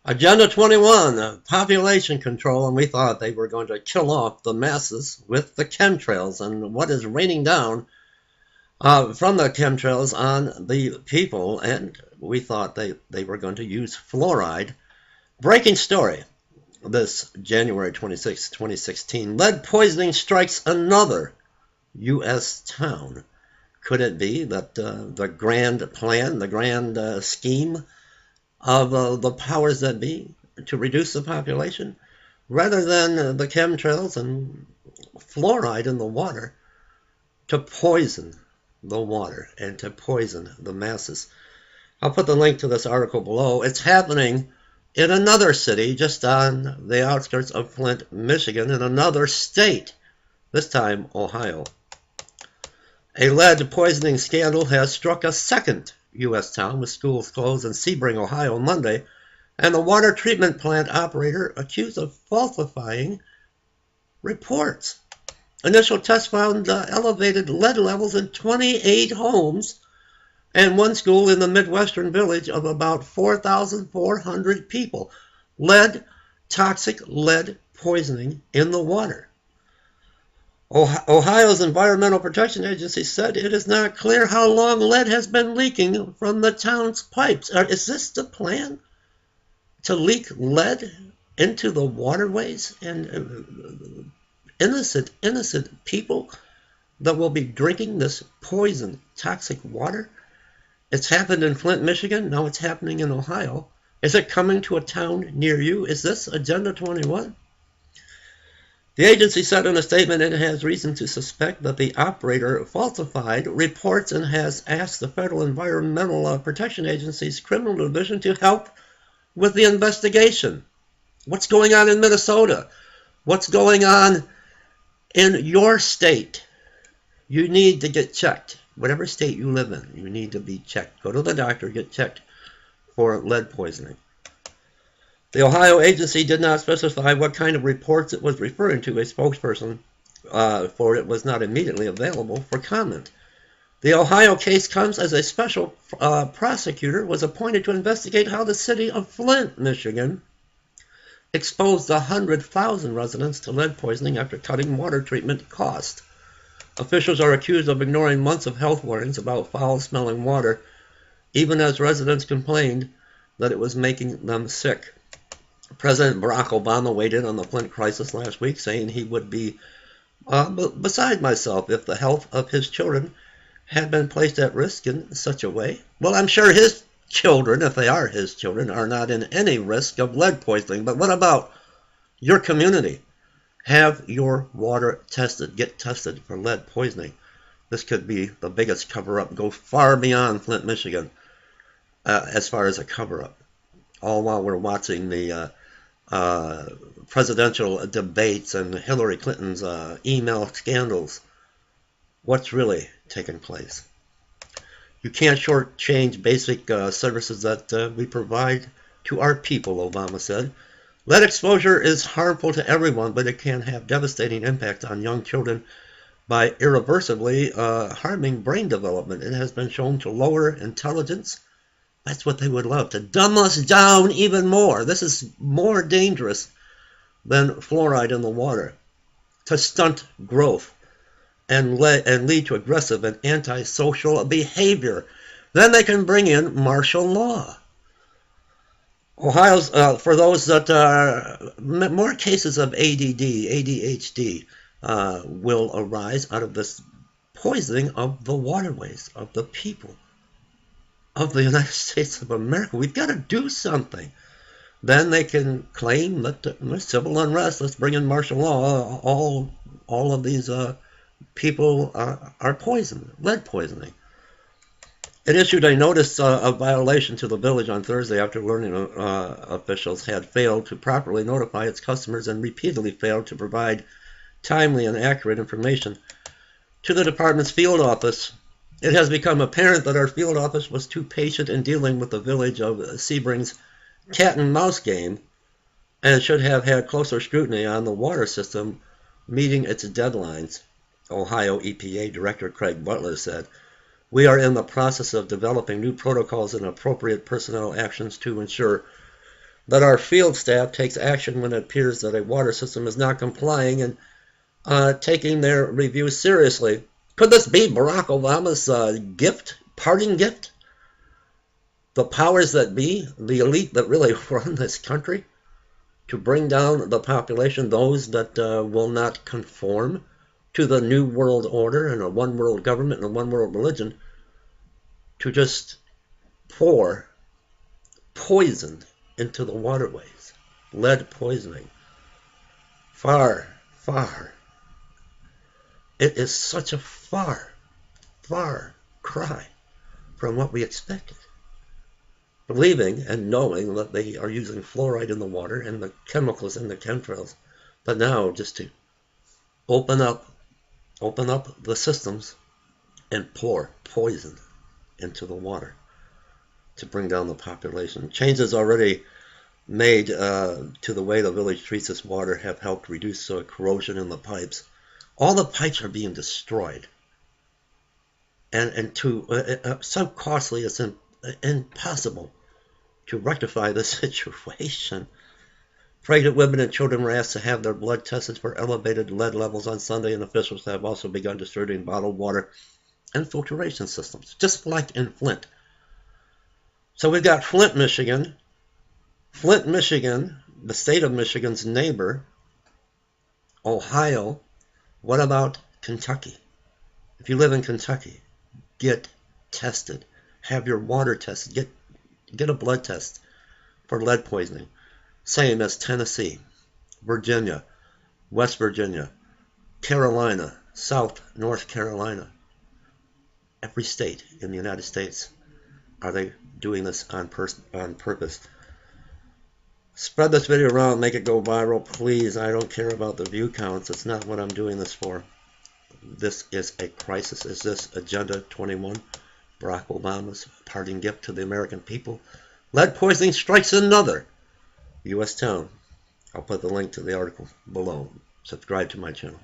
Agenda 21, population control, and we thought they were going to kill off the masses with the chemtrails, and what is raining down from the chemtrails on the people, and we thought they were going to use fluoride. Breaking story this January 26, 2016, lead poisoning strikes another U.S. town. Could it be that the grand plan, the grand scheme of the powers that be to reduce the population, rather than the chemtrails and fluoride in the water, to poison the water and to poison the masses? I'll put the link to this article below. It's happening in another city just on the outskirts of Flint, Michigan, in another state, this time Ohio. A lead poisoning scandal has struck a second U.S. town with schools closed in Sebring, Ohio, Monday, and the water treatment plant operator accused of falsifying reports. Initial tests found elevated lead levels in 28 homes and one school in the Midwestern village of about 4,400 people. Toxic lead poisoning in the water. Ohio's Environmental Protection Agency said it is not clear how long lead has been leaking from the town's pipes. Is this the plan? To leak lead into the waterways and innocent people that will be drinking this poison, toxic water? It's happened in Flint, Michigan. Now it's happening in Ohio. Is it coming to a town near you? Is this Agenda 21? The agency said in a statement it has reason to suspect that the operator falsified reports and has asked the Federal Environmental Protection Agency's Criminal Division to help with the investigation. What's going on in Minnesota? What's going on in your state? You need to get checked. Whatever state you live in, you need to be checked. Go to the doctor, get checked for lead poisoning. The Ohio agency did not specify what kind of reports it was referring to. A spokesperson for it was not immediately available for comment. The Ohio case comes as a special prosecutor was appointed to investigate how the city of Flint, Michigan, exposed 100,000 residents to lead poisoning after cutting water treatment costs. Officials are accused of ignoring months of health warnings about foul-smelling water, even as residents complained that it was making them sick. President Barack Obama weighed in on the Flint crisis last week, saying he would be beside myself if the health of his children had been placed at risk in such a way. Well, I'm sure his children, if they are his children, are not in any risk of lead poisoning. But what about your community? Have your water tested. Get tested for lead poisoning. This could be the biggest cover-up. Go far beyond Flint, Michigan, as far as a cover-up. All while we're watching the presidential debates and Hillary Clinton's email scandals. What's really taking place? You can't shortchange basic services that we provide to our people, Obama said. Lead exposure is harmful to everyone, but it can have devastating impact on young children by irreversibly harming brain development. It has been shown to lower intelligence. That's what they would love, to dumb us down even more. This is more dangerous than fluoride in the water, to stunt growth and lead to aggressive and antisocial behavior. Then they can bring in martial law. Ohio's, for those that more cases of ADD, ADHD will arise out of this poisoning of the waterways, of the people of the United States of America. We've got to do something. Then they can claim that civil unrest, let's bring in martial law, all of these people are poisoned, lead poisoning. It issued a notice of violation to the village on Thursday after learning officials had failed to properly notify its customers and repeatedly failed to provide timely and accurate information to the department's field office. It has become apparent that our field office was too patient in dealing with the village of Sebring's cat and mouse game and should have had closer scrutiny on the water system meeting its deadlines, Ohio EPA Director Craig Butler said. We are in the process of developing new protocols and appropriate personnel actions to ensure that our field staff takes action when it appears that a water system is not complying and taking their review seriously. Could this be Barack Obama's parting gift? The powers that be, the elite that really run this country, to bring down the population, those that will not conform to the new world order and a one world government and a one world religion, to just pour poison into the waterways, lead poisoning. Far, far. It is such a far, far cry from what we expected. Believing and knowing that they are using fluoride in the water and the chemicals in the chemtrails, but now just to open up the systems and pour poison into the water to bring down the population. Changes already made to the way the village treats its water have helped reduce corrosion in the pipes. All the pipes are being destroyed, and so costly it's impossible to rectify the situation. Pregnant women and children were asked to have their blood tested for elevated lead levels on Sunday, and officials have also begun distributing bottled water and filtration systems, just like in Flint. So we've got Flint, Michigan, the state of Michigan's neighbor, Ohio. What about Kentucky? If you live in Kentucky, get tested. Have your water tested. Get a blood test for lead poisoning. Same as Tennessee, Virginia, West Virginia, Carolina, North Carolina. Every state in the United States, are they doing this on purpose? Spread this video around, make it go viral, please. I don't care about the view counts. It's not what I'm doing this for. This is a crisis. Is this Agenda 21? Barack Obama's parting gift to the American people? Lead poisoning strikes another U.S. town. I'll put the link to the article below. Subscribe to my channel.